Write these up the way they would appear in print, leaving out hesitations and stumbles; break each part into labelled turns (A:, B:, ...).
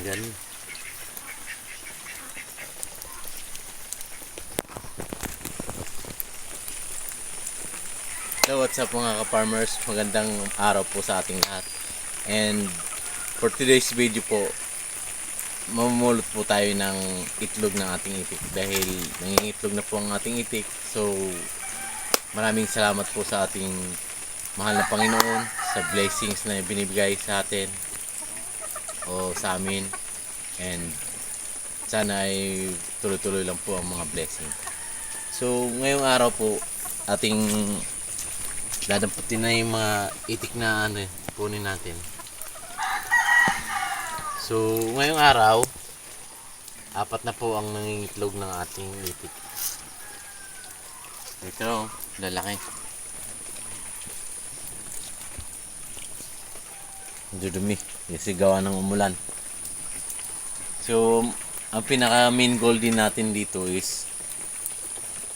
A: Yan. So what's up mga ka-farmers, magandang araw po sa ating lahat. And for today's video po, mamumulot po tayo ng itlog ng ating itik dahil nangingitlog na po ang ating itik. So maraming salamat po sa ating mahal na Panginoon sa blessings na binibigay sa atin o sa amin, and sana ay tuloy-tuloy lang po ang mga blessing. So ngayong araw po ating dadamputin na yung mga itik na kunin natin. So ngayong araw, 4 na po ang nangingitlog ng ating itik. Ito, lalaki. Dudumi, kasi gawa ng umulan. So ang pinaka main goal din natin dito is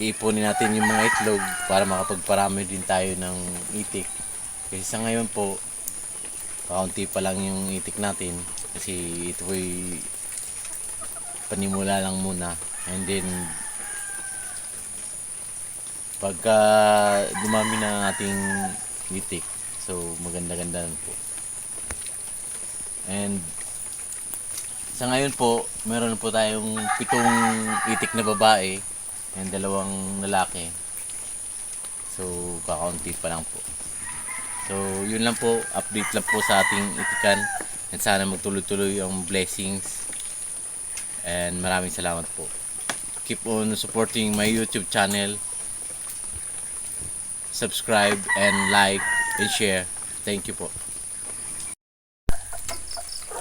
A: iipunin natin yung mga itlog para makapagparami din tayo ng itik. Kasi sa ngayon po, kaunti pa lang yung itik natin kasi ito ay panimula lang muna, and then pagka dumami na ating itik, so maganda-ganda po. And sa ngayon po, meron po tayong 7 itik na babae and 2 lalaki. So kakaunti pa lang po. So yun lang po, update lang po sa ating itikan, and sana magtuloy-tuloy ang blessings, and maraming salamat po. Keep on supporting my YouTube channel, subscribe and like and share. Thank you po.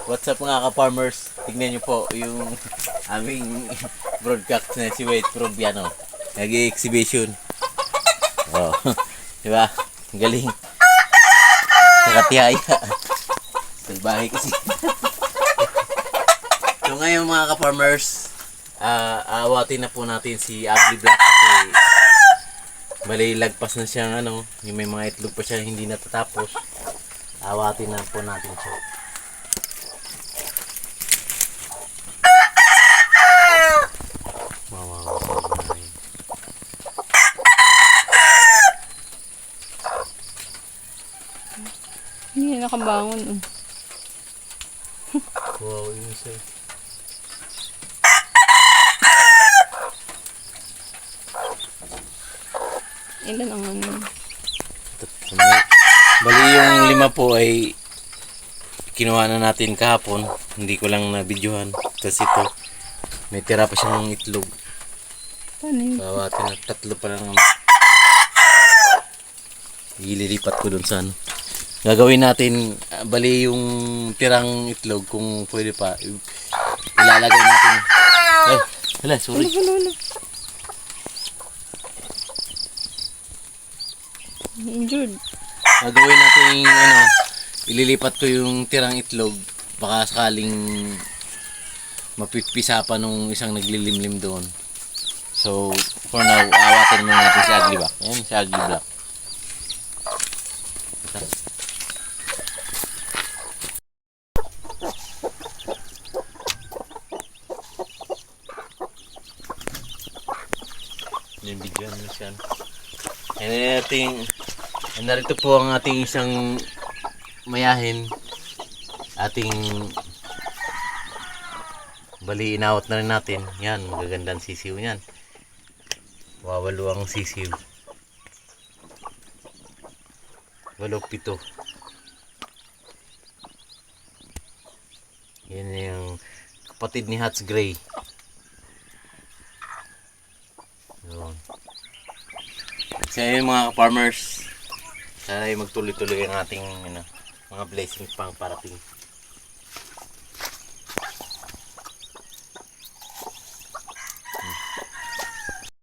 A: What's up mga ka-farmers? Tignan nyo po yung aming broadcast na si Wade Probiano. Nag-exhibition. Oh, diba? Galing. Nakatihaya. Salbahe kasi. So ngayon mga ka-farmers, aawatin na po natin si Ugly Black kasi bali lagpas na siyang yung may mga itlog pa siya hindi natatapos. Awatin na po natin siya.
B: Hindi na nakabangon.
A: Wow, yun siya.
B: Ilan ang
A: Bali yung 5 po ay kinuha na natin kahapon. Hindi ko lang na-videohan kasi ito may tira pa siyang itlog.
B: Paano yun?
A: Bawatin na 3 pa lang. Ililipat ko dun sa gagawin natin, bali yung tirang itlog kung pwede pa ilalagay natin. Ay, hala, sorry.
B: Wala. Injured.
A: Gagawin natin ililipat ko yung tirang itlog, baka sakaling mapipisa pa nung isang naglilimlim doon. So for now, awatin muna natin si Ugly Black. Ayan, si Ugly Black. Yung video ano siya. And narito po ang ating isang mayahin. Ating bali inawat na rin natin. Yan, magagandang sisiw yan. Wawalo ang sisiw. 8, 7. Yan yung kapatid ni Hats Gray. Yun. So yun mga farmers, sana ay magtuloy-tuloy ang ating mga blessings pang parating.